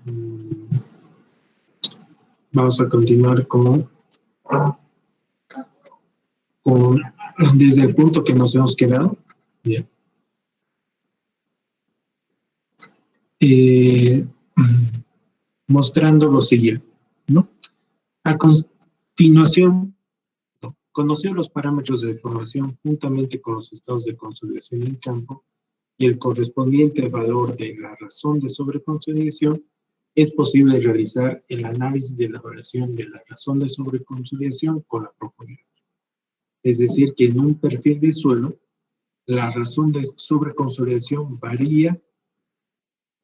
Mm, Vamos a continuar con desde el punto que nos hemos quedado. Bien. Eh, Mostrando lo siguiente, ¿no? A continuación, conocer los parámetros de deformación juntamente con los estados de consolidación en campo y el correspondiente valor de la razón de sobreconsolidación, es posible realizar el análisis de la variación de la razón de sobreconsolidación con la profundidad. Es decir, que en un perfil de suelo, la razón de sobreconsolidación varía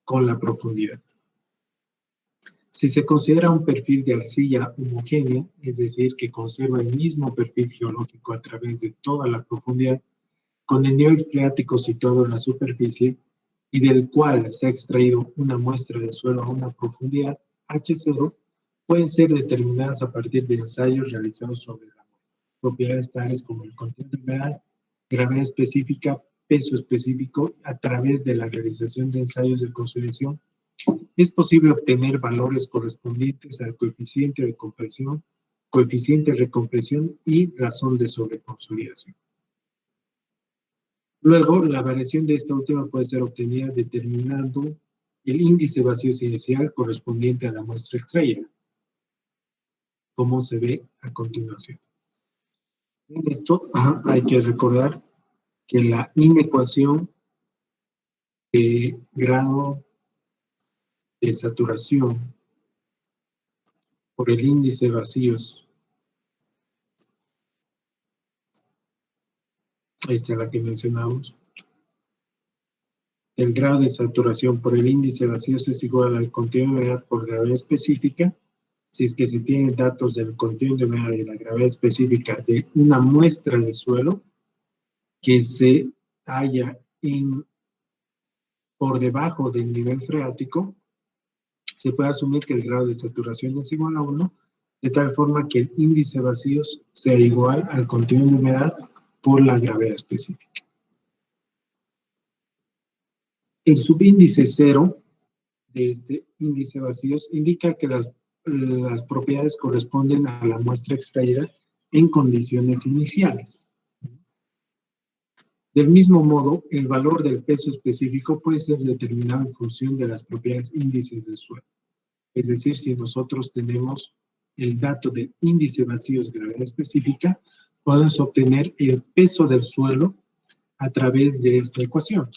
con la profundidad. Si se considera un perfil de arcilla homogénea, es decir, que conserva el mismo perfil geológico a través de toda la profundidad, con el nivel freático situado en la superficie y del cual se ha extraído una muestra de suelo a una profundidad H0, pueden ser determinadas a partir de ensayos realizados sobre la muestra. Propiedades tales como el contenido mineral, gravedad específica, peso específico, a través de la realización de ensayos de consolidación, es posible obtener valores correspondientes al coeficiente de compresión, coeficiente de recompresión y razón de sobreconsolidación. Luego, la variación de esta última puede ser obtenida determinando el índice vacíos inicial correspondiente a la muestra extraída, como se ve a continuación. En esto hay que recordar que la inecuación de grado de saturación por el índice vacíos, esta es la que mencionamos, el grado de saturación por el índice vacíos es igual al contenido de humedad por gravedad específica, si es que se tienen datos del contenido de humedad y la gravedad específica de una muestra de suelo que se halla por debajo del nivel freático, se puede asumir que el grado de saturación es igual a 1, de tal forma que el índice vacíos sea igual al contenido de humedad por la gravedad específica. El subíndice 0 de este índice vacíos indica que las propiedades corresponden a la muestra extraída en condiciones iniciales. Del mismo modo, el valor del peso específico puede ser determinado en función de las propiedades índices del suelo. Es decir, si nosotros tenemos el dato del índice vacíos gravedad específica, podemos obtener el peso del suelo a través de esta ecuación.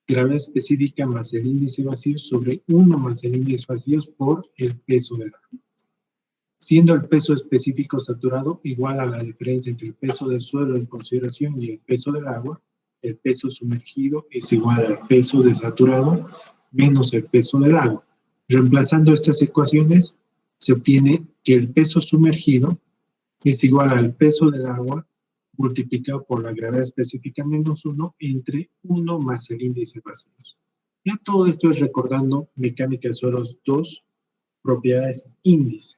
Gravedad específica más el índice vacíos sobre 1 más el índice vacíos por el peso del agua. Siendo el peso específico saturado igual a la diferencia entre el peso del suelo en consideración y el peso del agua, el peso sumergido es igual al peso desaturado menos el peso del agua. Reemplazando estas ecuaciones, se obtiene que el peso sumergido es igual al peso del agua multiplicado por la gravedad específica menos 1 entre 1 más el índice vacíos. Ya todo esto es recordando mecánica de suelos 2, propiedades índice.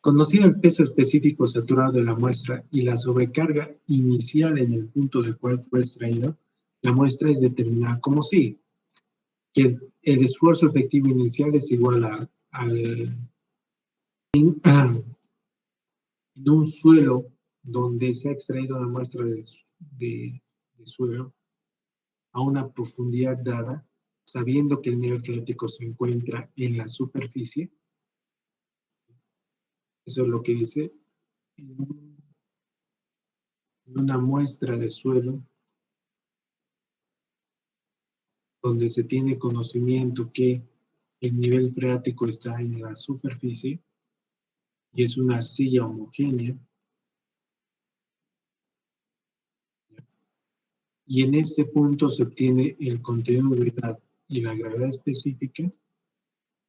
Conocido el peso específico saturado de la muestra y la sobrecarga inicial en el punto del cual fue extraído, la muestra es determinada como sigue. Que el esfuerzo efectivo inicial es igual en un suelo donde se ha extraído la muestra de suelo a una profundidad dada, sabiendo que el nivel freático se encuentra en la superficie. Eso es lo que dice en una muestra de suelo donde se tiene conocimiento que el nivel freático está en la superficie y es una arcilla homogénea. Y en este punto se obtiene el contenido de humedad y la gravedad específica.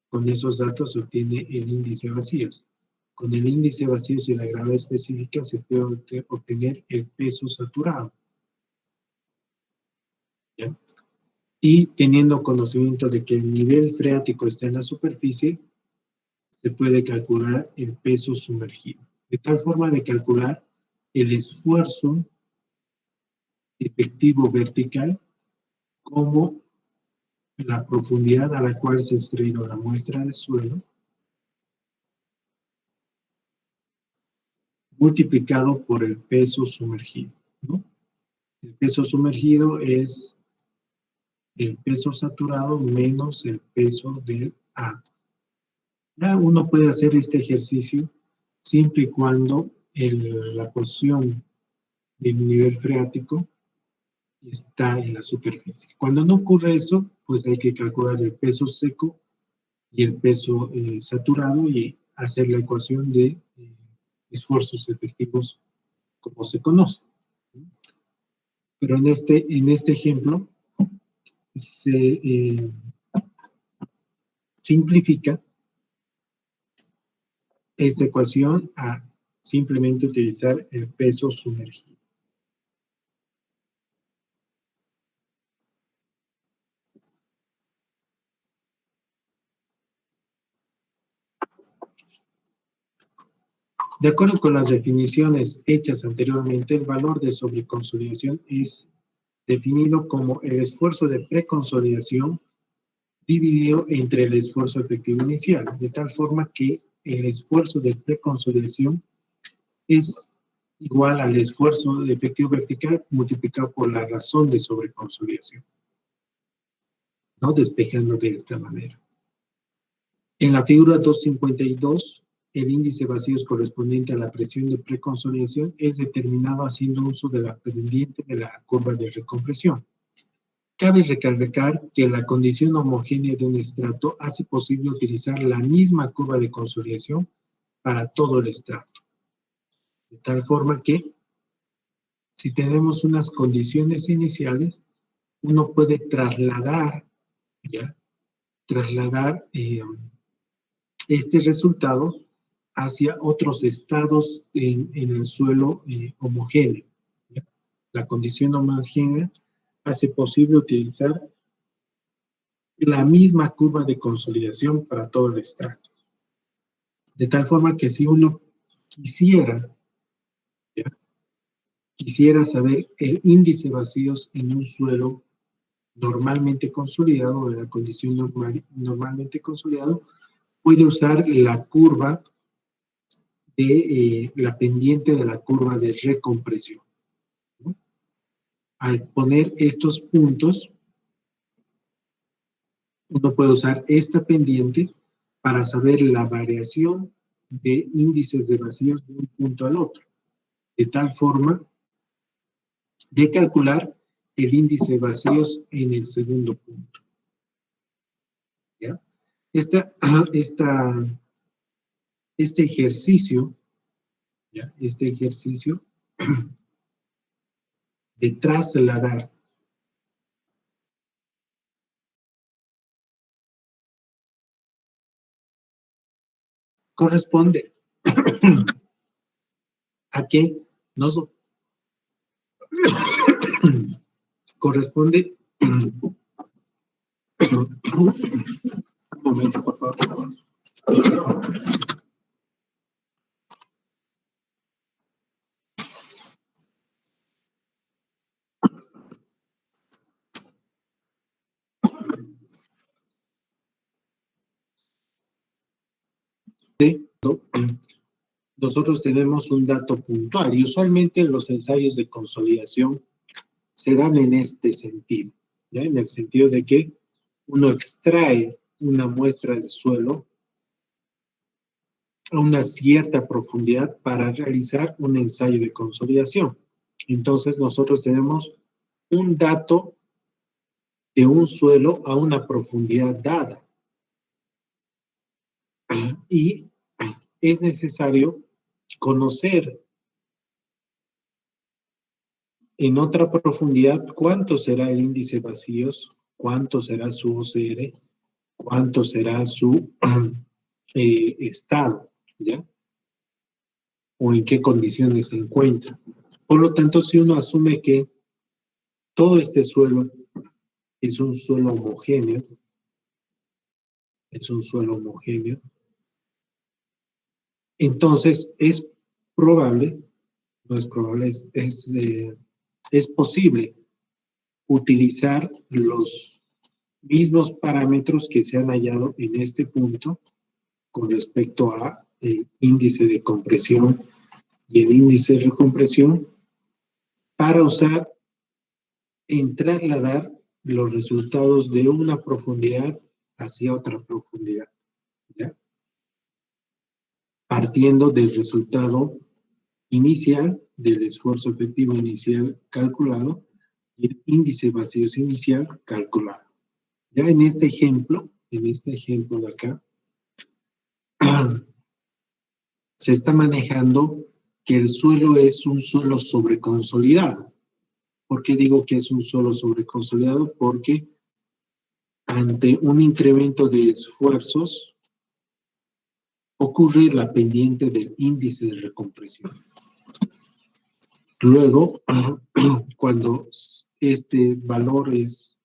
Con esos datos se obtiene el índice vacíos. Con el índice vacíos y la gravedad específica se puede obtener el peso saturado. ¿Ya? Y teniendo conocimiento de que el nivel freático está en la superficie, se puede calcular el peso sumergido. De tal forma de calcular el esfuerzo efectivo vertical como la profundidad a la cual se ha extraído la muestra de suelo multiplicado por el peso sumergido, ¿no? El peso sumergido es el peso saturado menos el peso del agua. Ya uno puede hacer este ejercicio siempre y cuando la porción del nivel freático está en la superficie. Cuando no ocurre eso, pues hay que calcular el peso seco y el peso saturado y hacer la ecuación de esfuerzos efectivos como se conoce. Pero en este ejemplo se simplifica esta ecuación a simplemente utilizar el peso sumergido. De acuerdo con las definiciones hechas anteriormente, el valor de sobreconsolidación es definido como el esfuerzo de preconsolidación dividido entre el esfuerzo efectivo inicial, de tal forma que el esfuerzo de preconsolidación es igual al esfuerzo de efectivo vertical multiplicado por la razón de sobreconsolidación, ¿no? Despejando de esta manera. En la figura 252, el índice de vacíos correspondiente a la presión de preconsolidación es determinado haciendo uso de la pendiente de la curva de recompresión. Cabe recalcar que la condición homogénea de un estrato hace posible utilizar la misma curva de consolidación para todo el estrato. De tal forma que, si tenemos unas condiciones iniciales, uno puede trasladar, ¿ya? Trasladar este resultado hacia otros estados en el suelo homogéneo, ¿ya? La condición homogénea hace posible utilizar la misma curva de consolidación para todo el estrato. De tal forma que si uno quisiera, ¿ya? Quisiera saber el índice de vacíos en un suelo normalmente consolidado, o en la condición normalmente consolidado, puede usar la curva de la pendiente de la curva de recompresión, ¿no? Al poner estos puntos, uno puede usar esta pendiente para saber la variación de índices de vacíos de un punto al otro, de tal forma de calcular el índice de vacíos en el segundo punto, ¿ya? Este ejercicio, ¿ya? Este ejercicio de trasladar corresponde a que nos corresponde un momento, por favor. Nosotros tenemos un dato puntual y usualmente los ensayos de consolidación se dan en este sentido, ¿ya? En el sentido de que uno extrae una muestra de suelo a una cierta profundidad para realizar un ensayo de consolidación. Entonces nosotros tenemos un dato de un suelo a una profundidad dada y es necesario conocer en otra profundidad cuánto será el índice de vacíos, cuánto será su OCR, cuánto será su estado, ¿ya? O en qué condiciones se encuentra. Por lo tanto, si uno asume que todo este suelo es un suelo homogéneo, entonces es probable, no es probable, es es posible utilizar los mismos parámetros que se han hallado en este punto con respecto a el índice de compresión y el índice de recompresión para usar en trasladar los resultados de una profundidad hacia otra profundidad, ¿ya? Partiendo del resultado inicial, del esfuerzo efectivo inicial calculado y el índice de vacíos inicial calculado. Ya en este ejemplo de acá, se está manejando que el suelo es un suelo sobreconsolidado. ¿Por qué digo que es un suelo sobreconsolidado? Porque ante un incremento de esfuerzos ocurre la pendiente del índice de recompresión. Luego, cuando este valor es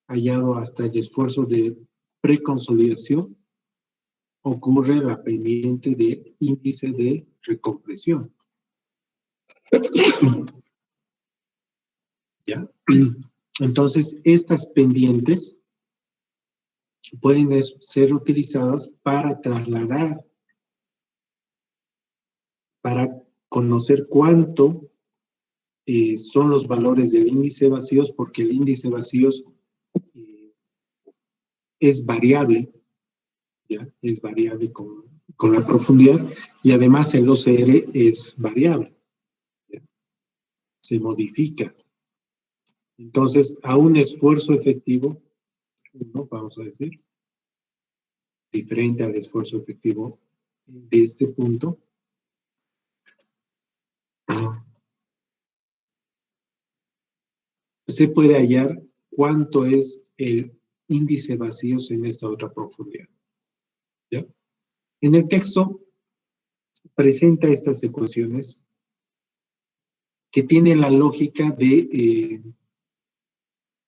hallado hasta el esfuerzo de preconsolidación, ocurre la pendiente de índice de recompresión. ¿Ya? Entonces, estas pendientes pueden ser utilizadas para trasladar, para conocer cuánto son los valores del índice de vacíos, porque el índice de vacíos es variable, ¿ya? Es variable con la profundidad, y además el OCR es variable, ¿ya? Se modifica. Entonces, a un esfuerzo efectivo, ¿no? Vamos a decir, diferente al esfuerzo efectivo de este punto, se puede hallar cuánto es el índice de vacíos en esta otra profundidad, ¿ya? En el texto presenta estas ecuaciones que tienen la lógica de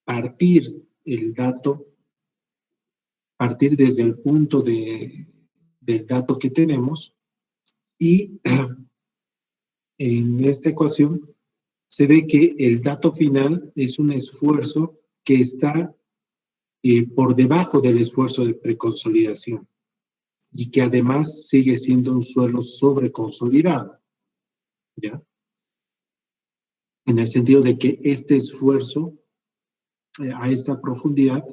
partir el dato, partir desde el punto del dato que tenemos, y en esta ecuación se ve que el dato final es un esfuerzo que está por debajo del esfuerzo de preconsolidación y que además sigue siendo un suelo sobreconsolidado, ¿ya? En el sentido de que este esfuerzo a esta profundidad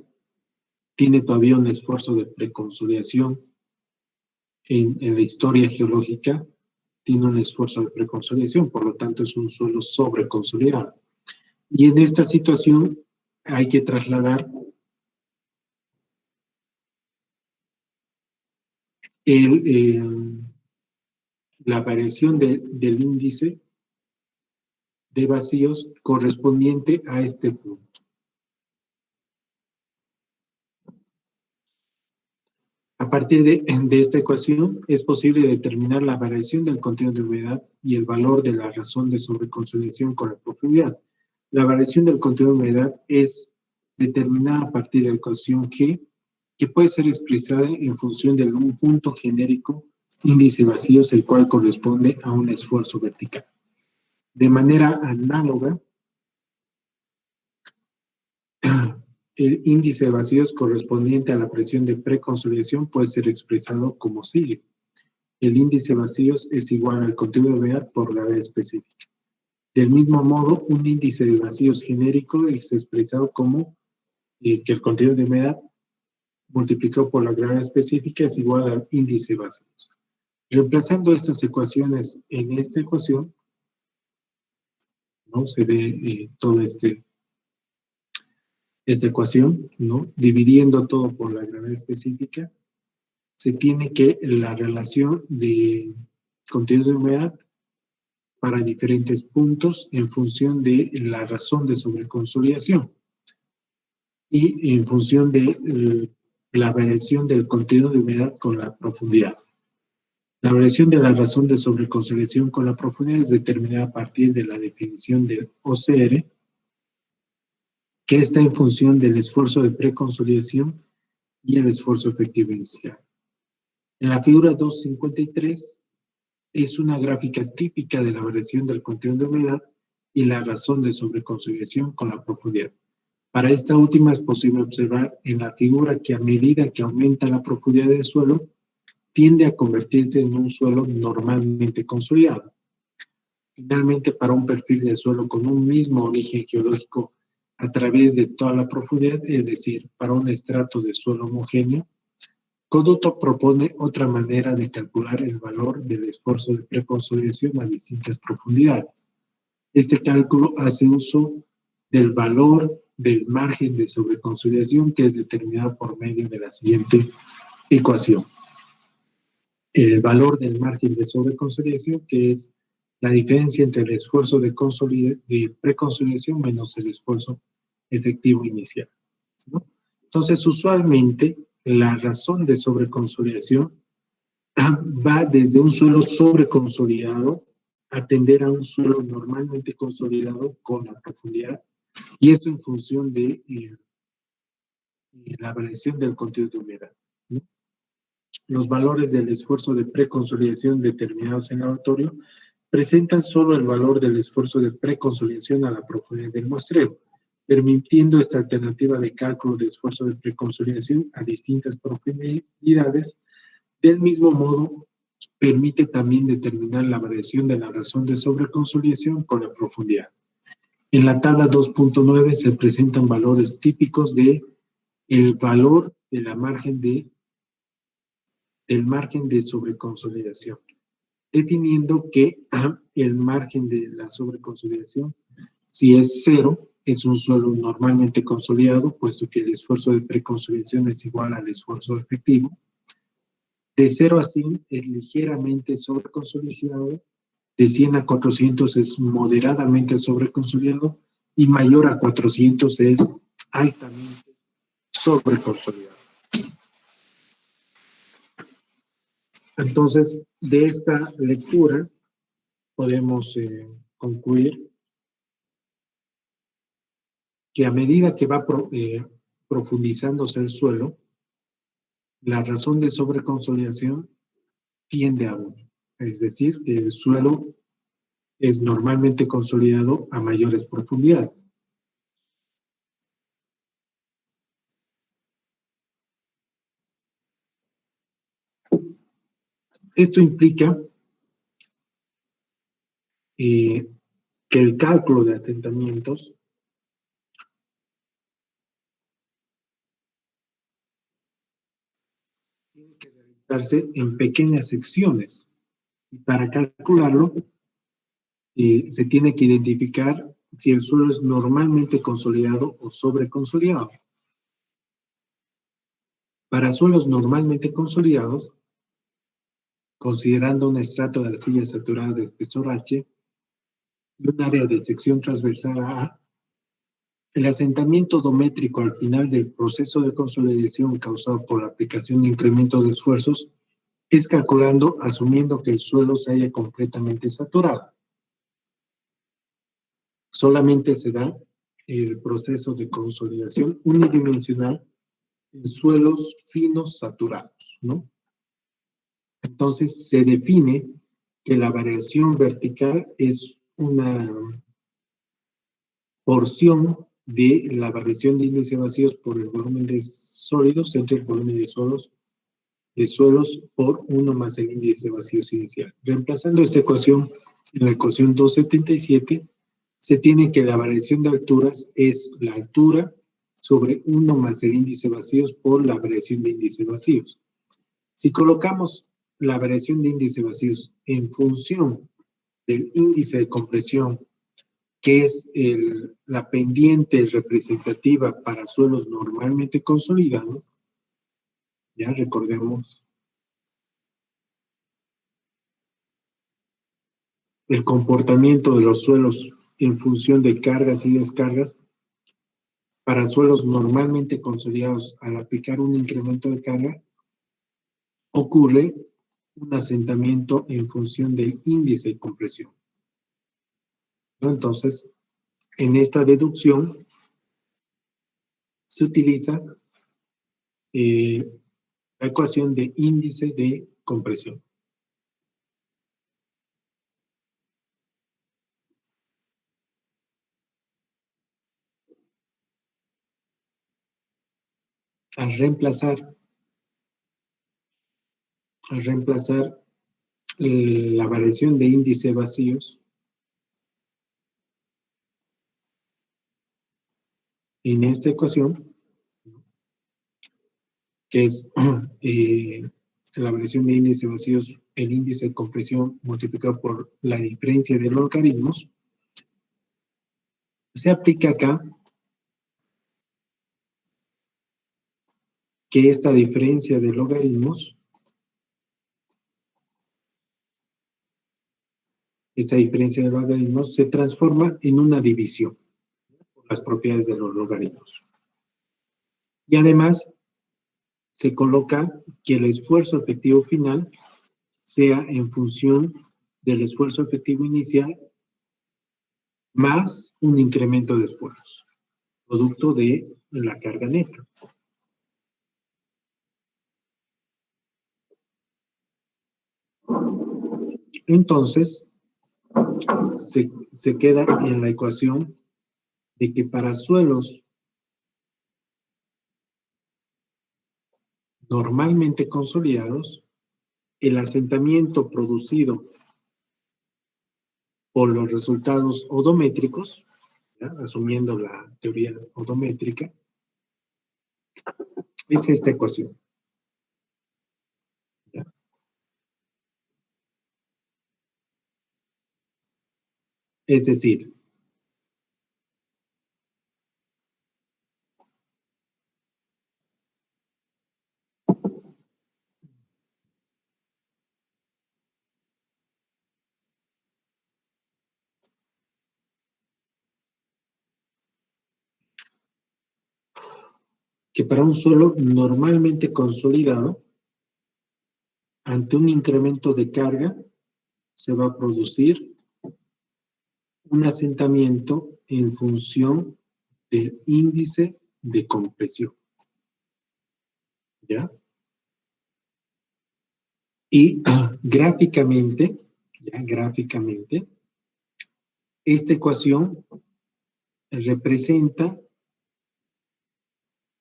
tiene todavía un esfuerzo de preconsolidación en la historia geológica, tiene un esfuerzo de preconsolidación, por lo tanto es un suelo sobreconsolidado. Y en esta situación hay que trasladar la variación del índice de vacíos correspondiente a este punto. A partir de esta ecuación es posible determinar la variación del contenido de humedad y el valor de la razón de sobreconsolidación con la profundidad. La variación del contenido de humedad es determinada a partir de la ecuación G, que puede ser expresada en función de un punto genérico índice de vacíos, el cual corresponde a un esfuerzo vertical. De manera análoga, el índice de vacíos correspondiente a la presión de preconsolidación puede ser expresado como sigue. El índice de vacíos es igual al contenido de humedad por gravedad específica. Del mismo modo, un índice de vacíos genérico es expresado como que el contenido de humedad multiplicado por la gravedad específica es igual al índice de vacíos. Reemplazando estas ecuaciones en esta ecuación, ¿no? Se ve toda esta ecuación, ¿no? Dividiendo todo por la gravedad específica, se tiene que la relación de contenido de humedad para diferentes puntos en función de la razón de sobreconsolidación y en función de la variación del contenido de humedad con la profundidad. La variación de la razón de sobreconsolidación con la profundidad es determinada a partir de la definición del OCR, que está en función del esfuerzo de preconsolidación y el esfuerzo efectivo inicial. En la figura 253 es una gráfica típica de la variación del contenido de humedad y la razón de sobreconsolidación con la profundidad. Para esta última es posible observar en la figura que a medida que aumenta la profundidad del suelo, tiende a convertirse en un suelo normalmente consolidado. Finalmente, para un perfil de suelo con un mismo origen geológico a través de toda la profundidad, es decir, para un estrato de suelo homogéneo, Coduto propone otra manera de calcular el valor del esfuerzo de preconsolidación a distintas profundidades. Este cálculo hace uso del valor del margen de sobreconsolidación que es determinado por medio de la siguiente ecuación. El valor del margen de sobreconsolidación, que es la diferencia entre el esfuerzo de preconsolidación menos el esfuerzo efectivo inicial, ¿no? Entonces, usualmente, la razón de sobreconsolidación va desde un suelo sobreconsolidado a tender a un suelo normalmente consolidado con la profundidad, y esto en función de la variación del contenido de humedad, ¿no? Los valores del esfuerzo de preconsolidación determinados en el laboratorio presentan solo el valor del esfuerzo de preconsolidación a la profundidad del muestreo, permitiendo esta alternativa de cálculo de esfuerzo de preconsolidación a distintas profundidades. Del mismo modo, permite también determinar la variación de la razón de sobreconsolidación con la profundidad. En la tabla 2.9 se presentan valores típicos de el valor de la del margen de sobreconsolidación, definiendo que el margen de la sobreconsolidación, si es 0, es un suelo normalmente consolidado, puesto que el esfuerzo de preconsolidación es igual al esfuerzo efectivo. De 0 a 100 es ligeramente sobreconsolidado, de 100 a 400 es moderadamente sobreconsolidado y mayor a 400 es altamente sobreconsolidado. Entonces, de esta lectura podemos concluir que a medida que va profundizándose el suelo, la razón de sobreconsolidación tiende a 1. Es decir, que el suelo es normalmente consolidado a mayores profundidades. Esto implica que el cálculo de asentamientos tiene que realizarse en pequeñas secciones. Y para calcularlo, se tiene que identificar si el suelo es normalmente consolidado o sobreconsolidado. Para suelos normalmente consolidados, considerando un estrato de arcilla saturada de espesor H y un área de sección transversal A, el asentamiento odométrico al final del proceso de consolidación causado por la aplicación de incremento de esfuerzos es calculando asumiendo que el suelo se haya completamente saturado. Solamente se da el proceso de consolidación unidimensional en suelos finos saturados, ¿no? Entonces se define que la variación vertical es una porción de la variación de índice de vacíos por el volumen de sólidos entre el volumen de suelos por 1 más el índice de vacíos inicial. Reemplazando esta ecuación en la ecuación 277, se tiene que la variación de alturas es la altura sobre 1 más el índice de vacíos por la variación de índice de vacíos. Si colocamos la variación de índice de vacíos en función del índice de compresión, que es la pendiente representativa para suelos normalmente consolidados, ya recordemos el comportamiento de los suelos en función de cargas y descargas. Para suelos normalmente consolidados, al aplicar un incremento de carga, ocurre un asentamiento en función del índice de compresión, ¿no? Entonces, en esta deducción se utiliza la ecuación de índice de compresión. a reemplazar la variación de índice vacíos en esta ecuación, que es la variación de índice vacíos, el índice de compresión multiplicado por la diferencia de logaritmos, se aplica acá que esta diferencia de logaritmos, se transforma en una división por las propiedades de los logaritmos. Y además se coloca que el esfuerzo efectivo final sea en función del esfuerzo efectivo inicial más un incremento de esfuerzos, producto de la carga neta. Entonces, se queda en la ecuación de que para suelos normalmente consolidados, el asentamiento producido por los resultados odométricos, ¿ya? Asumiendo la teoría odométrica, es esta ecuación. ¿Ya? Es decir, que para un suelo normalmente consolidado, ante un incremento de carga, se va a producir un asentamiento en función del índice de compresión. ¿Ya? Y gráficamente, esta ecuación representa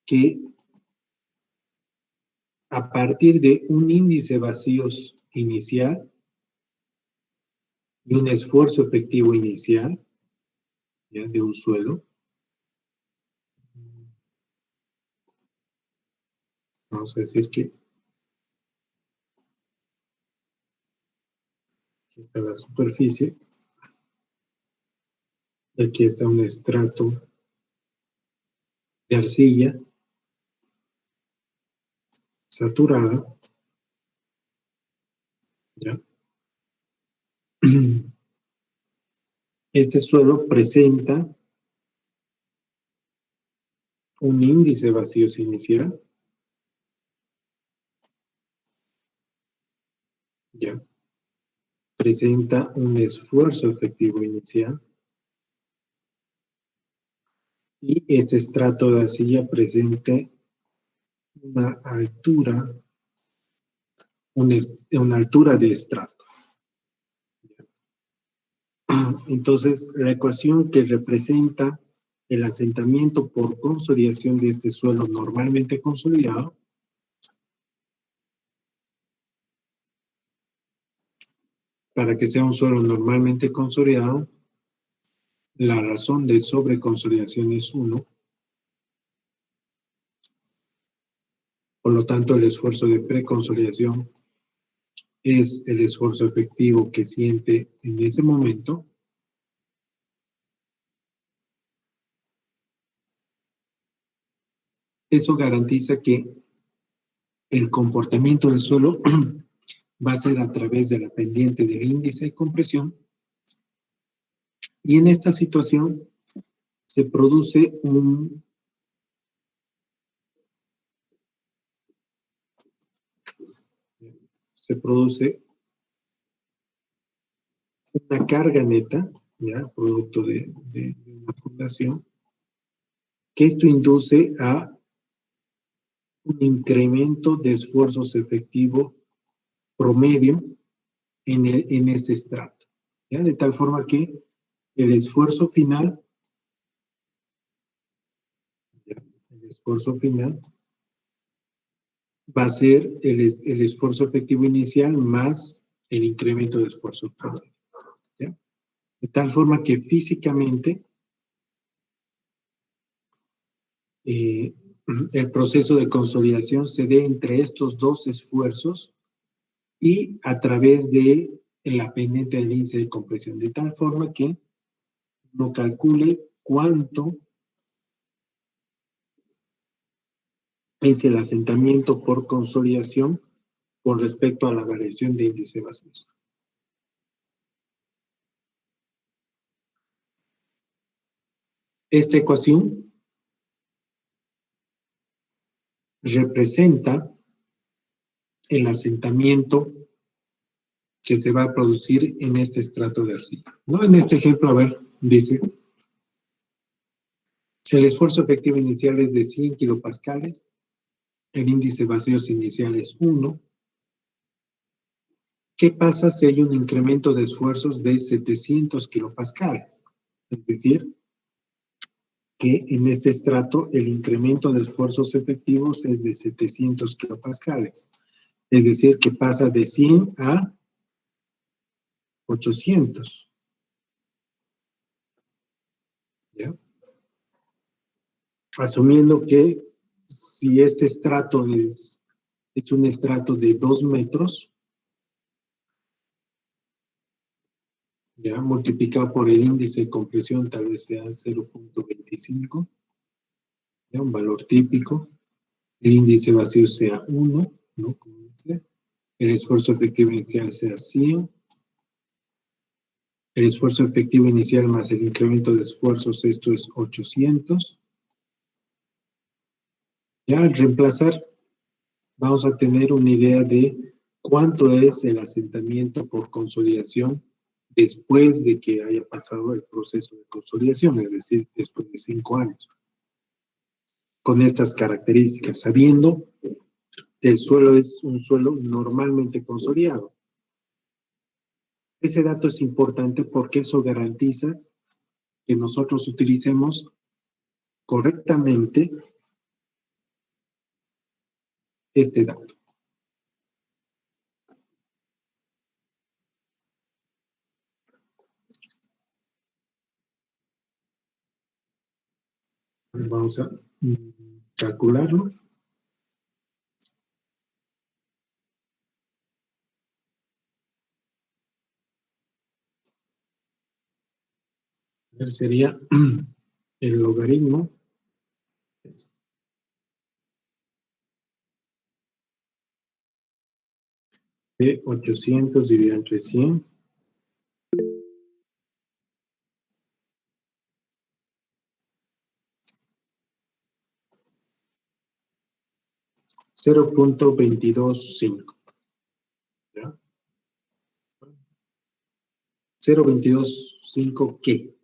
que a partir de un índice vacíos inicial y un esfuerzo efectivo inicial, ¿ya? De un suelo, vamos a decir que aquí está la superficie, aquí está un estrato de arcilla saturada, ¿ya? Este suelo presenta un índice vacíos inicial, ¿ya? Presenta un esfuerzo efectivo inicial y este estrato de arcilla presenta una altura, una altura de estrato. Entonces, la ecuación que representa el asentamiento por consolidación de este suelo normalmente consolidado para que sea un suelo normalmente consolidado, la razón de sobreconsolidación es 1, por lo tanto el esfuerzo de preconsolidación es el esfuerzo efectivo que siente en ese momento. Eso garantiza que el comportamiento del suelo va a ser a través de la pendiente del índice de compresión, y en esta situación se produce una carga neta, ¿ya? Producto de una fundación, que esto induce a un incremento de esfuerzos efectivos promedio en este estrato, ¿ya? De tal forma que el esfuerzo final, ¿ya? El esfuerzo final va a ser el esfuerzo efectivo inicial más el incremento de esfuerzo promedio. ¿Ya? De tal forma que físicamente eh, el proceso de consolidación se dé entre estos dos esfuerzos y a través de la pendiente del índice de compresión, de tal forma que uno calcule cuánto es el asentamiento por consolidación con respecto a la variación de índice vacío. Esta ecuación representa el asentamiento que se va a producir en este estrato de arcilla. ¿No? En este ejemplo, a ver, dice, el esfuerzo efectivo inicial es de 100 kilopascales, el índice vacíos inicial es 1. ¿Qué pasa si hay un incremento de esfuerzos de 700 kilopascales? Es decir, que en este estrato el incremento de esfuerzos efectivos es de 700 kilopascales. Es decir, que pasa de 100 a 800. ¿Ya? Asumiendo que si este estrato es un estrato de 2 metros, ya multiplicado por el índice de compresión tal vez sea 0.25, ¿ya? Un valor típico. El índice vacío sea 1, ¿no? Como dice. El esfuerzo efectivo inicial sea 100. El esfuerzo efectivo inicial más el incremento de esfuerzos, esto es 800. Ya al reemplazar, vamos a tener una idea de cuánto es el asentamiento por consolidación después de que haya pasado el proceso de consolidación, es decir, después de 5 años. Con estas características, sabiendo que el suelo es un suelo normalmente consolidado. Ese dato es importante porque eso garantiza que nosotros utilicemos correctamente este dato. Vamos a calcularlo. Sería el logaritmo de 800 dividido entre 100. $0.225. ¿Ya? 0.225 ¿qué?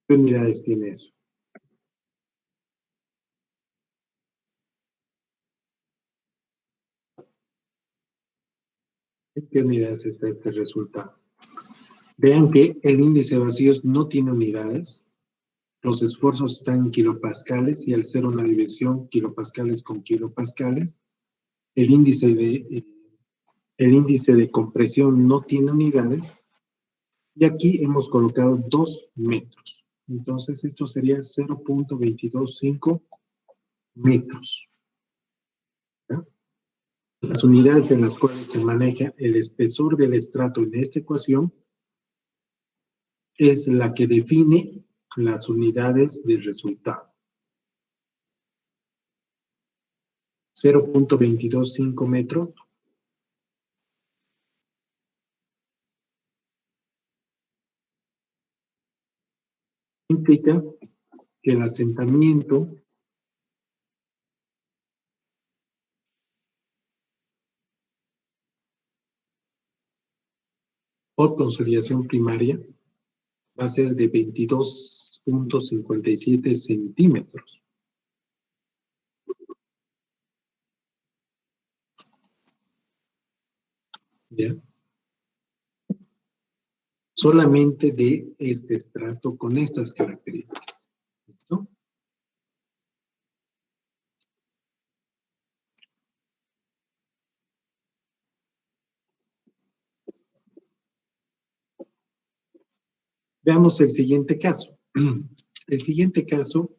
¿Qué unidades tiene eso? ¿En qué unidades está este resultado? Vean que el índice de vacíos no tiene unidades. Los esfuerzos están en kilopascales y al ser una división kilopascales con kilopascales, el índice de compresión no tiene unidades y aquí hemos colocado 2 metros. Entonces esto sería 0.225 metros. ¿Ya? Las unidades en las cuales se maneja el espesor del estrato en esta ecuación es la que define las unidades del resultado. 0.225 metros implica que el asentamiento por consolidación primaria va a ser de 22.57 centímetros. ¿Ya? solamente de este estrato con estas características. ¿Listo? Veamos el siguiente caso. El siguiente caso,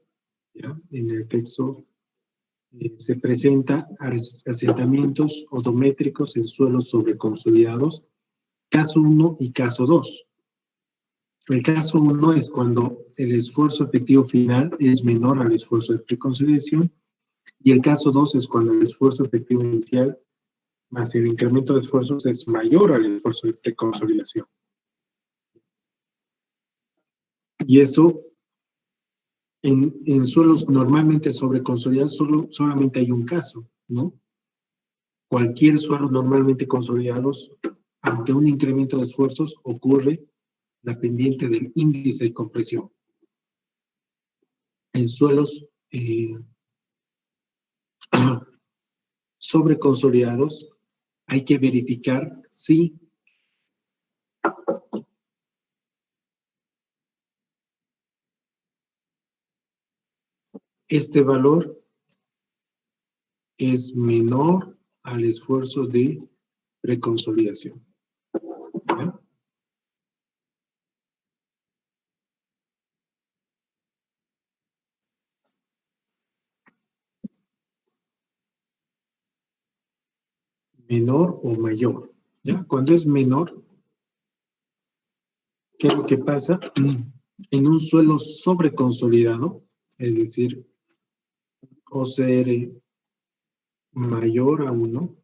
¿ya? En el texto se presenta asentamientos odométricos en suelos sobreconsolidados, caso 1 y caso 2. El caso 1 es cuando el esfuerzo efectivo final es menor al esfuerzo de preconsolidación, y el caso 2 es cuando el esfuerzo efectivo inicial más el incremento de esfuerzos es mayor al esfuerzo de preconsolidación. Y eso en suelos normalmente sobreconsolidados solamente hay un caso, ¿no? Cualquier suelo normalmente consolidados, ante un incremento de esfuerzos, ocurre la pendiente del índice de compresión. En suelos sobreconsolidados hay que verificar si este valor es menor al esfuerzo de preconsolidación. ¿Ya? Menor o mayor. ¿Ya? Cuando es menor, ¿qué es lo que pasa? En un suelo sobreconsolidado, es decir, OCR mayor a 1,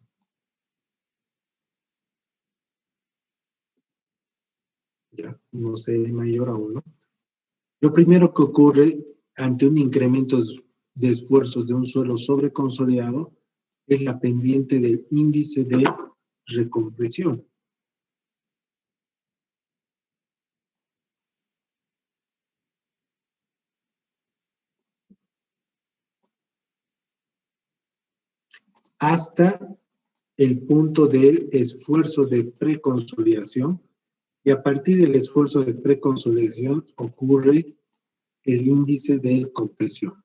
ya, un OCR mayor a 1, lo primero que ocurre ante un incremento de esfuerzos de un suelo sobreconsolidado es la pendiente del índice de recompresión. Hasta el punto del esfuerzo de preconsolidación, y a partir del esfuerzo de preconsolidación ocurre el índice de compresión.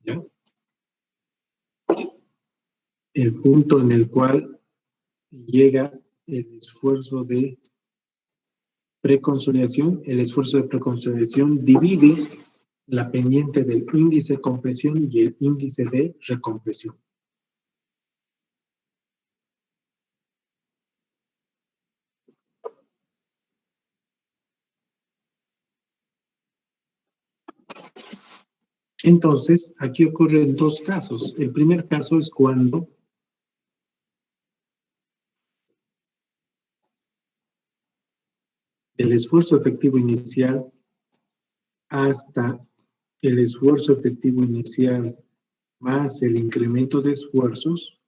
¿Ya? El punto en el cual llega el esfuerzo de preconsolidación, el esfuerzo de preconsolidación divide la pendiente del índice de compresión y el índice de recompresión. Entonces, aquí ocurren dos casos. El primer caso es cuando el esfuerzo efectivo inicial hasta el esfuerzo efectivo inicial más el incremento de esfuerzos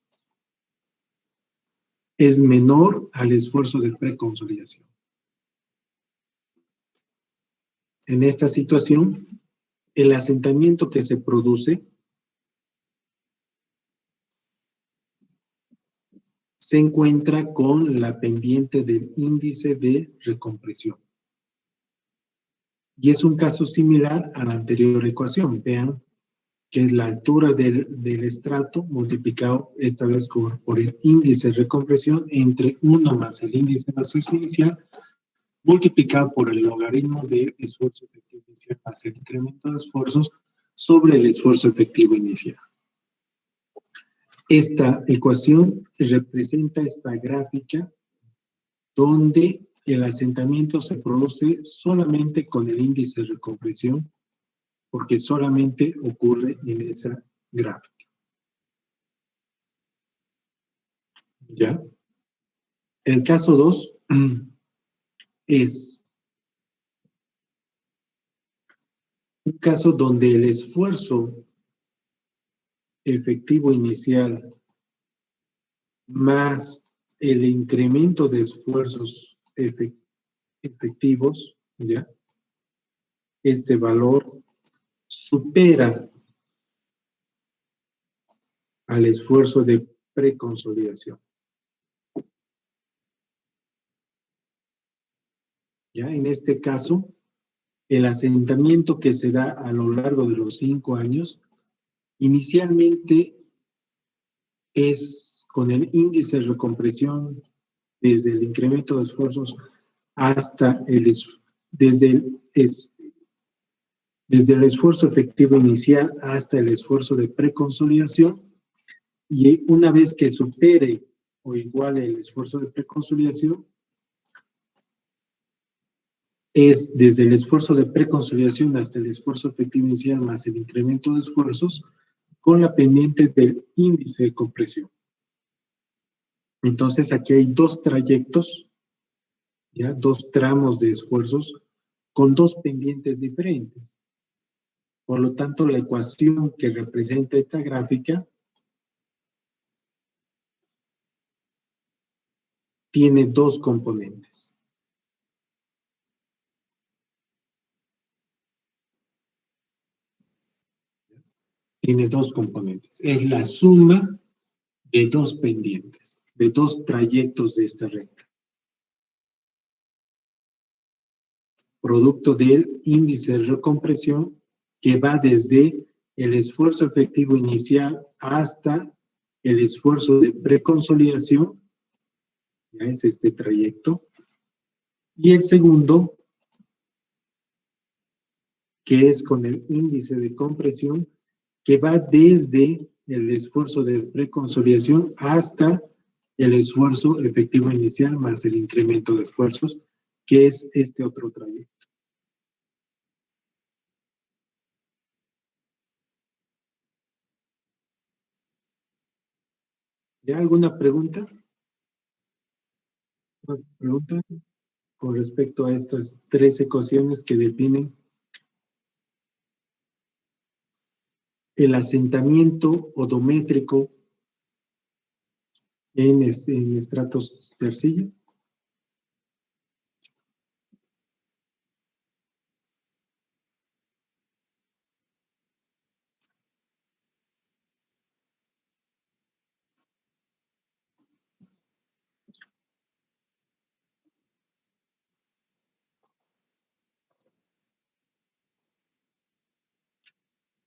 es menor al esfuerzo de preconsolidación. En esta situación, el asentamiento que se produce se encuentra con la pendiente del índice de recompresión. Y es un caso similar a la anterior ecuación. Vean que es la altura del estrato multiplicado esta vez por el índice de recompresión entre 1 más el índice de esfuerzo inicial multiplicado por el logaritmo del esfuerzo efectivo inicial más el incremento de esfuerzos sobre el esfuerzo efectivo inicial. Esta ecuación representa esta gráfica donde el asentamiento se produce solamente con el índice de recompresión, porque solamente ocurre en esa gráfica. ¿Ya? El caso 2 es un caso donde el esfuerzo efectivo inicial más el incremento de esfuerzos efectivos, ¿ya? Este valor supera al esfuerzo de preconsolidación. ¿ya? En este caso, el asentamiento que se da a lo largo de los 5 años, inicialmente es con el índice de recompresión desde el incremento de esfuerzos hasta desde desde el esfuerzo efectivo inicial hasta el esfuerzo de preconsolidación, y una vez que supere o iguale el esfuerzo de preconsolidación, es desde el esfuerzo de preconsolidación hasta el esfuerzo efectivo inicial más el incremento de esfuerzos con la pendiente del índice de compresión. Entonces aquí hay dos trayectos, ¿ya? Dos tramos de esfuerzos con dos pendientes diferentes. Por lo tanto, la ecuación que representa esta gráfica tiene dos componentes. Tiene dos componentes. Es la suma de dos pendientes, de dos trayectos de esta recta. Producto del índice de recompresión que va desde el esfuerzo efectivo inicial hasta el esfuerzo de preconsolidación, ya es este trayecto. Y el segundo, que es con el índice de compresión, que va desde el esfuerzo de preconsolidación hasta el esfuerzo efectivo inicial más el incremento de esfuerzos, que es este otro trayecto. ¿Ya alguna pregunta? ¿Una pregunta con respecto a estas tres ecuaciones que definen el asentamiento odométrico en estratos de arcilla?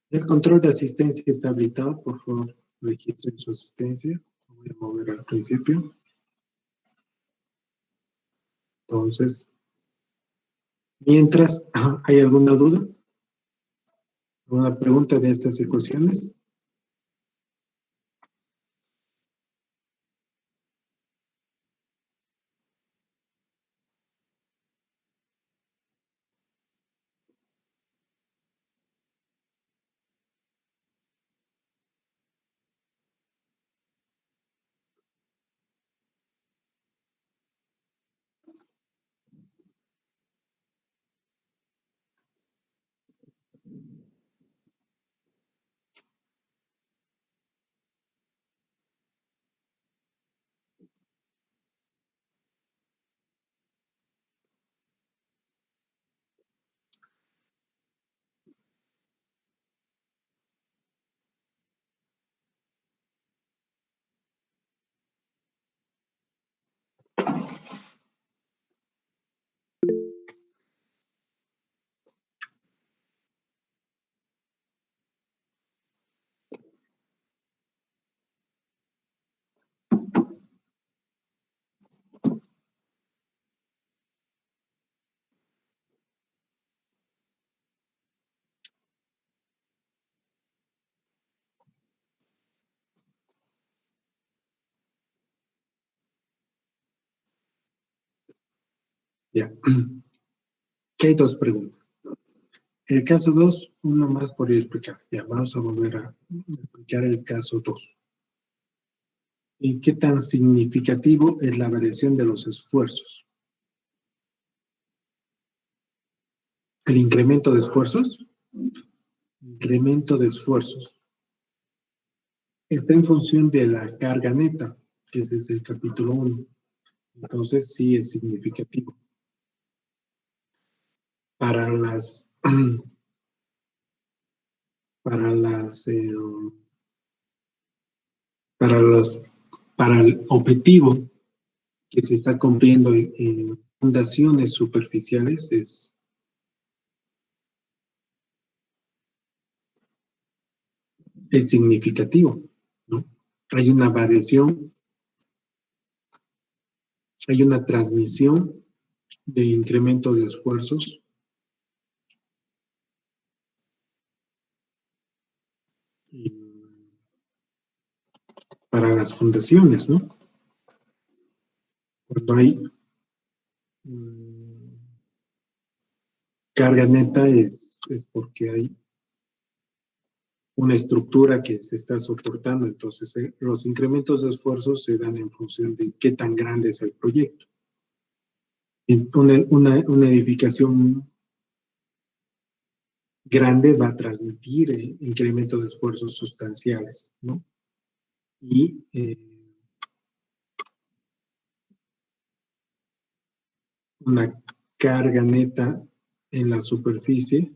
El control de asistencia está habilitado, por favor, registren su asistencia. Voy a mover al principio. Entonces, mientras, ¿hay alguna duda? ¿Alguna pregunta de estas ecuaciones? Ya. Aquí hay dos preguntas. El caso 2, uno más por explicar. Ya, vamos a volver a explicar el caso 2. ¿Y qué tan significativo es la variación de los esfuerzos? ¿El incremento de esfuerzos? Incremento de esfuerzos. Está en función de la carga neta, que ese es el capítulo 1. Entonces, sí es significativo. Para las, para las, para el objetivo que se está cumpliendo fundaciones superficiales es significativo, ¿no? Hay una variación, hay una transmisión de incrementos de esfuerzos para las fundaciones, ¿no? Cuando hay carga neta es porque hay una estructura que se está soportando, entonces los incrementos de esfuerzos se dan en función de qué tan grande es el proyecto. Una edificación grande va a transmitir incrementos de esfuerzos sustanciales, ¿no? Y una carga neta en la superficie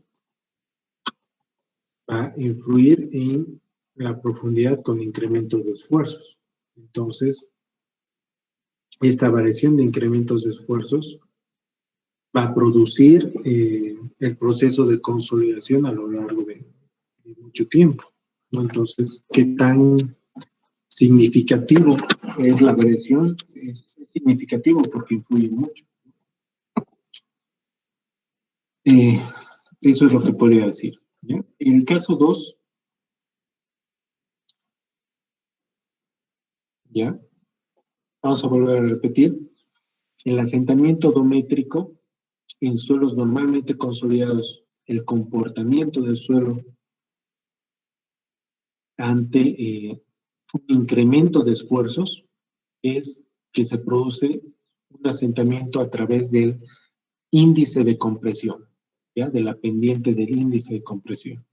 va a influir en la profundidad con incrementos de esfuerzos. Entonces, esta variación de incrementos de esfuerzos va a producir el proceso de consolidación a lo largo de mucho tiempo, ¿no? Entonces, ¿qué tan significativo es la variación? Es significativo porque influye mucho. Eso es lo que podría decir, ¿ya? En el caso 2, ¿ya? Vamos a volver a repetir. El asentamiento dométrico en suelos normalmente consolidados, el comportamiento del suelo ante un incremento de esfuerzos es que se produce un asentamiento a través del índice de compresión, ¿ya? De la pendiente del índice de compresión.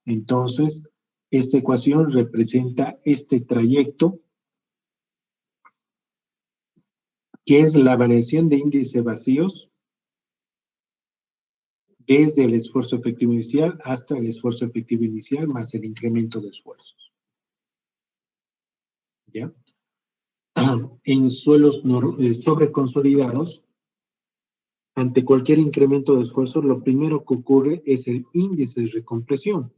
Entonces, esta ecuación representa este trayecto, que es la variación de índice vacíos desde el esfuerzo efectivo inicial hasta el esfuerzo efectivo inicial más el incremento de esfuerzos. ¿Ya? En suelos sobreconsolidados, ante cualquier incremento de esfuerzo, lo primero que ocurre es el índice de recompresión.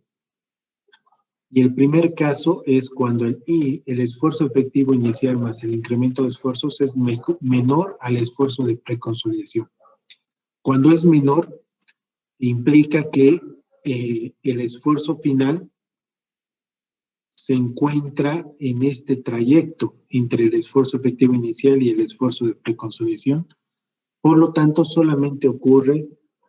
Y el primer caso es cuando el esfuerzo efectivo inicial más el incremento de esfuerzos es menor al esfuerzo de preconsolidación. Cuando es menor, implica que el esfuerzo final se encuentra en este trayecto entre el esfuerzo efectivo inicial y el esfuerzo de preconsolidación. Por lo tanto, solamente ocurre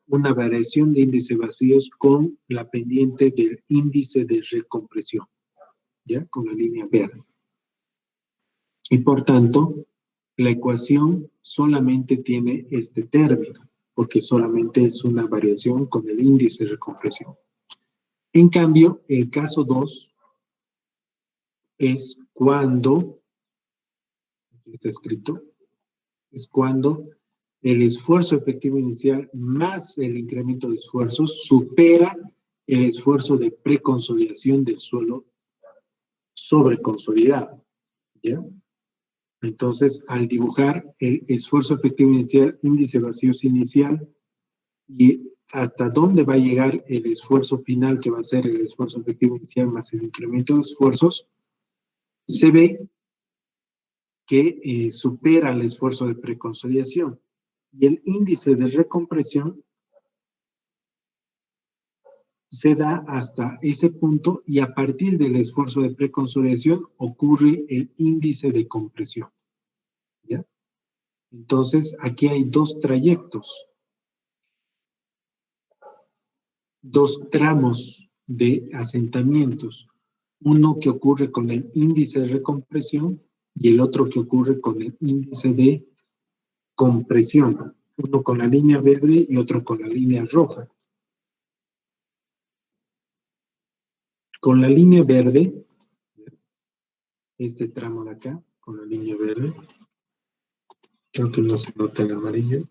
una variación de índice vacíos con la pendiente del índice de recompresión, ¿ya? Con la línea verde. Y por tanto, la ecuación solamente tiene este término, porque solamente es una variación con el índice de recompresión. En cambio, el caso 2 es cuando, está escrito, es cuando el esfuerzo efectivo inicial más el incremento de esfuerzos supera el esfuerzo de preconsolidación del suelo sobreconsolidado, ¿ya? Entonces, al dibujar el esfuerzo efectivo inicial, índice vacíos inicial, y hasta dónde va a llegar el esfuerzo final, que va a ser el esfuerzo efectivo inicial más el incremento de esfuerzos, se ve que supera el esfuerzo de preconsolidación. Y el índice de recompresión se da hasta ese punto y a partir del esfuerzo de preconsolidación ocurre el índice de compresión, ¿ya? Entonces, aquí hay dos trayectos, dos tramos de asentamientos, uno que ocurre con el índice de recompresión y el otro que ocurre con el índice de compresión, uno con la línea verde y otro con la línea roja. Con la línea verde, este tramo de acá, con la línea verde, creo que no se nota el amarillo,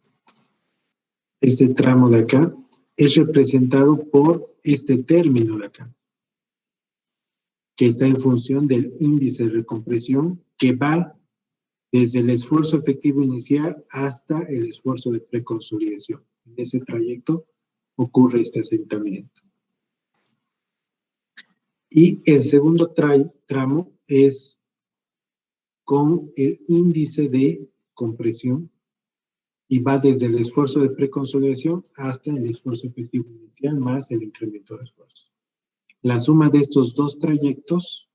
este tramo de acá es representado por este término de acá, que está en función del índice de recompresión que va desde el esfuerzo efectivo inicial hasta el esfuerzo de preconsolidación. En ese trayecto ocurre este asentamiento. Y el segundo tramo es con el índice de compresión y va desde el esfuerzo de preconsolidación hasta el esfuerzo efectivo inicial más el incremento de esfuerzo. La suma de estos dos trayectos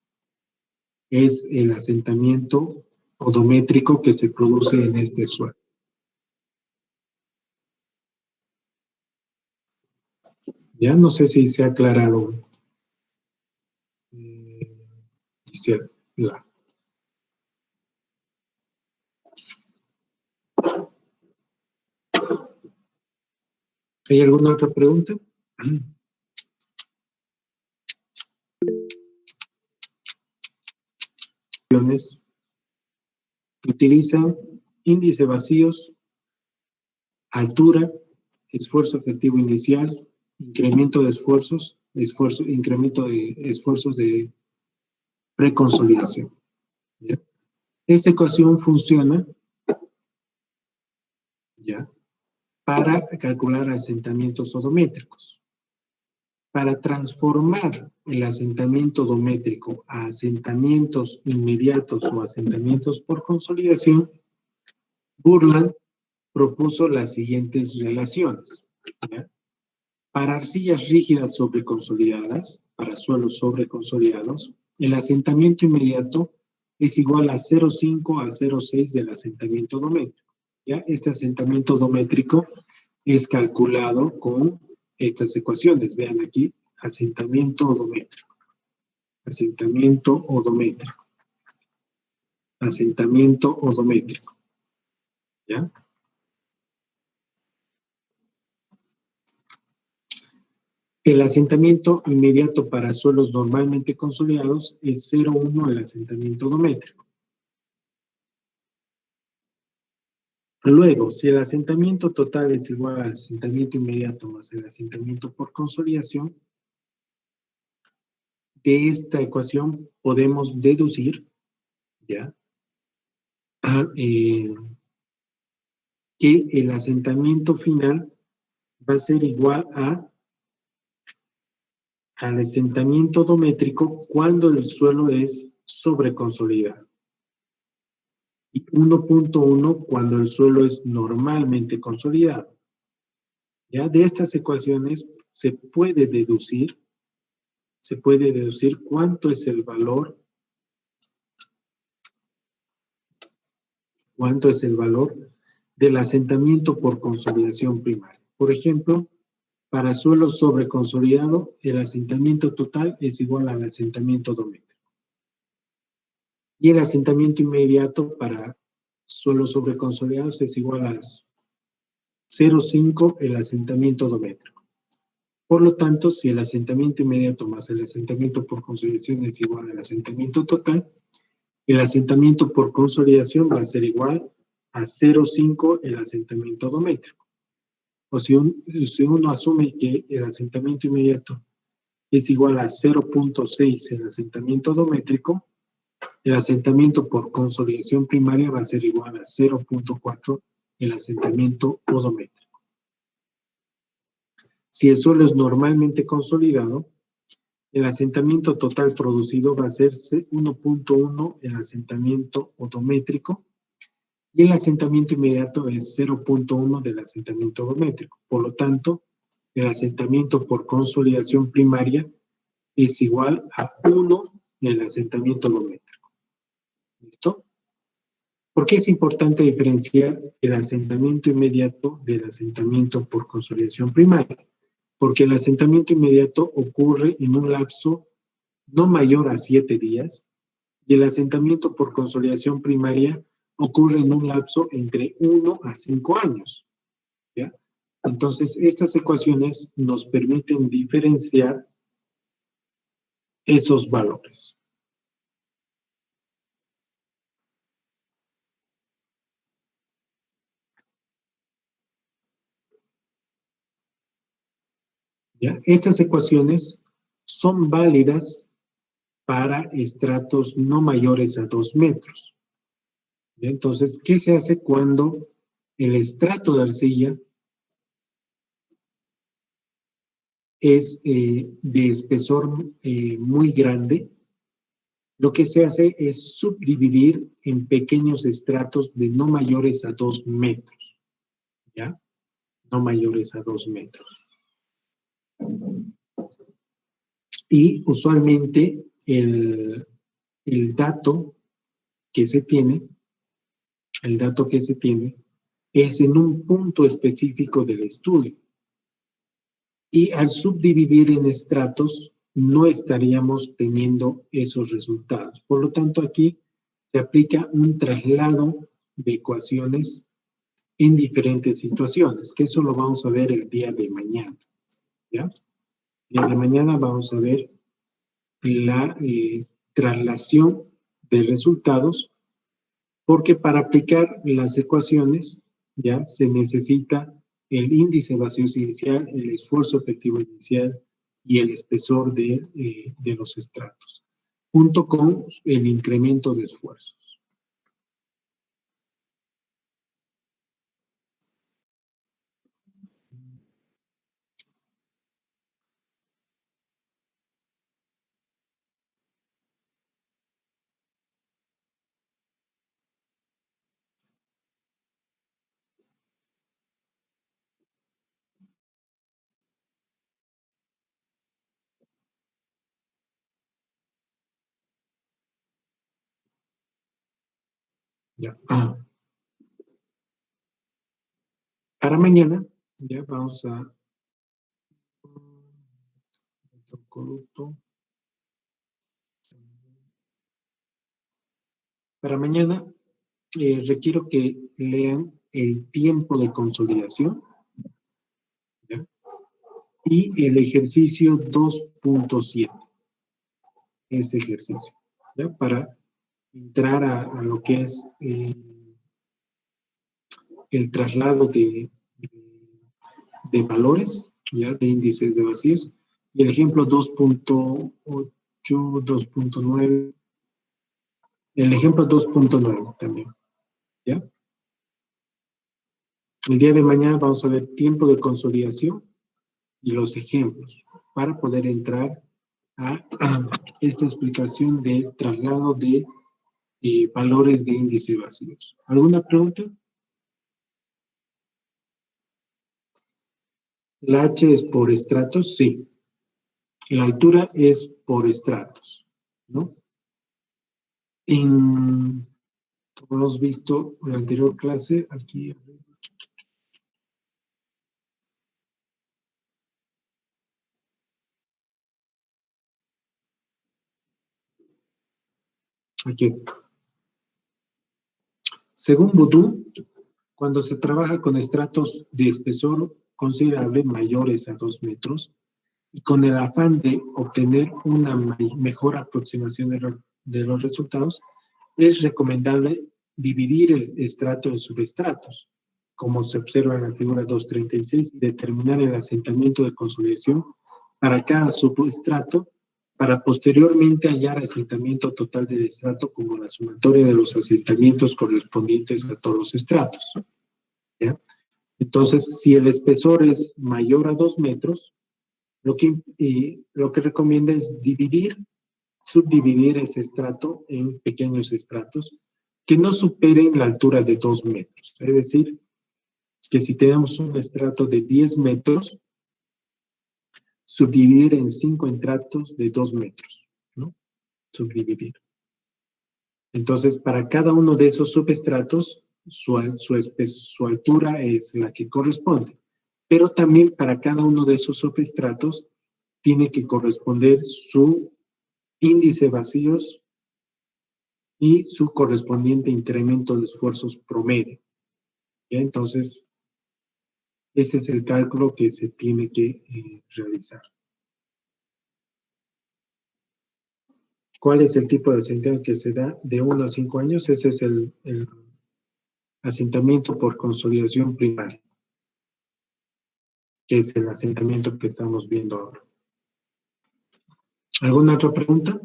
es el asentamiento odométrico que se produce en este suelo. Ya no sé si se ha aclarado. ¿Hay alguna otra pregunta? Utilizan índice vacíos, altura, esfuerzo efectivo inicial, incremento de esfuerzos, incremento de esfuerzos de preconsolidación. ¿Ya? Esta ecuación funciona ¿ya? Para calcular asentamientos odométricos. Para transformar el asentamiento odométrico a asentamientos inmediatos o asentamientos por consolidación, Burland propuso las siguientes relaciones. ¿Ya? Para arcillas rígidas sobreconsolidadas, para suelos sobreconsolidados, el asentamiento inmediato es igual a 0,5 a 0,6 del asentamiento odométrico. ¿Ya? Este asentamiento odométrico es calculado con estas ecuaciones. Vean aquí, asentamiento odométrico. Asentamiento odométrico. Asentamiento odométrico. ¿Ya? El asentamiento inmediato para suelos normalmente consolidados es 0,1 el asentamiento odométrico. Luego, si el asentamiento total es igual al asentamiento inmediato más el asentamiento por consolidación, de esta ecuación podemos deducir, ¿ya? Que el asentamiento final va a ser igual al asentamiento odométrico cuando el suelo es sobreconsolidado. Y 1.1 cuando el suelo es normalmente consolidado. ¿Ya? De estas ecuaciones se puede deducir cuánto es el valor del asentamiento por consolidación primaria. Por ejemplo, para suelo sobreconsolidado, el asentamiento total es igual al asentamiento odométrico. Y el asentamiento inmediato para suelos sobreconsolidados es igual a 0,5 el asentamiento odométrico. Por lo tanto, si el asentamiento inmediato más el asentamiento por consolidación es igual al asentamiento total, el asentamiento por consolidación va a ser igual a 0,5 el asentamiento odométrico. O si uno asume que el asentamiento inmediato es igual a 0.6 el asentamiento odométrico, el asentamiento por consolidación primaria va a ser igual a 0.4 el asentamiento odométrico. Si el suelo es normalmente consolidado, el asentamiento total producido va a ser 1.1 el asentamiento odométrico y el asentamiento inmediato es 0.1 del asentamiento odométrico. Por lo tanto, el asentamiento por consolidación primaria es igual a 1 del asentamiento odométrico. ¿Listo? ¿Por qué es importante diferenciar el asentamiento inmediato del asentamiento por consolidación primaria? Porque el asentamiento inmediato ocurre en un lapso no mayor a 7 días y el asentamiento por consolidación primaria ocurre en un lapso entre 1 a 5 años. ¿Ya? Entonces, estas ecuaciones nos permiten diferenciar esos valores. ¿Ya? Estas ecuaciones son válidas para estratos no mayores a 2 metros. Entonces, ¿qué se hace cuando el estrato de arcilla es de espesor muy grande? Lo que se hace es subdividir en pequeños estratos de no mayores a 2 metros, ¿ya? No mayores a 2 metros. Y usualmente el dato que se tiene, el dato que se tiene es en un punto específico del estudio. Y al subdividir en estratos, no estaríamos teniendo esos resultados. Por lo tanto, aquí se aplica un traslado de ecuaciones en diferentes situaciones, que eso lo vamos a ver el día de mañana, ¿ya? El día de mañana vamos a ver la traslación de resultados, porque para aplicar las ecuaciones ya se necesita el índice de vacíos inicial, el esfuerzo efectivo inicial y el espesor de los estratos, junto con el incremento de esfuerzos. Ya. Para mañana ya vamos a... Para mañana requiero que lean el tiempo de consolidación, ¿ya? Y el ejercicio 2.7, ese ejercicio, ¿ya? Para entrar a lo que es el traslado de valores, ¿ya? De índices de vacíos. Y el ejemplo 2.8, 2.9, el ejemplo 2.9 también, ¿ya? El día de mañana vamos a ver tiempo de consolidación y los ejemplos para poder entrar a esta explicación del traslado de valores de índice vacíos. ¿Alguna pregunta? La H es por estratos, sí. La altura es por estratos, ¿no? Como hemos visto en la anterior clase, aquí está. Según Boudou, cuando se trabaja con estratos de espesor considerable mayores a 2 metros y con el afán de obtener una mejor aproximación de los resultados, es recomendable dividir el estrato en subestratos, como se observa en la figura 236, y determinar el asentamiento de consolidación para cada subestrato, para posteriormente hallar asentamiento total del estrato como la sumatoria de los asentamientos correspondientes a todos los estratos, ¿ya? Entonces, si el espesor es mayor a 2 metros, lo que recomienda es subdividir ese estrato en pequeños estratos que no superen la altura de 2 metros. Es decir, que si tenemos un estrato de 10 metros, subdividir en 5 estratos de 2 metros, ¿no? Subdividir. Entonces, para cada uno de esos subestratos, su altura es la que corresponde. Pero también para cada uno de esos subestratos tiene que corresponder su índice vacíos y su correspondiente incremento de esfuerzos promedio, ¿ya? Entonces, ese es el cálculo que se tiene que realizar. ¿Cuál es el tipo de asentamiento que se da de 1 a 5 años? Ese es el asentamiento por consolidación primaria, que es el asentamiento que estamos viendo ahora. ¿Alguna otra pregunta?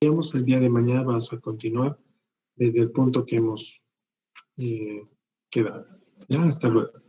Digamos, el día de mañana vamos a continuar desde el punto que hemos quedado. Ya, hasta luego.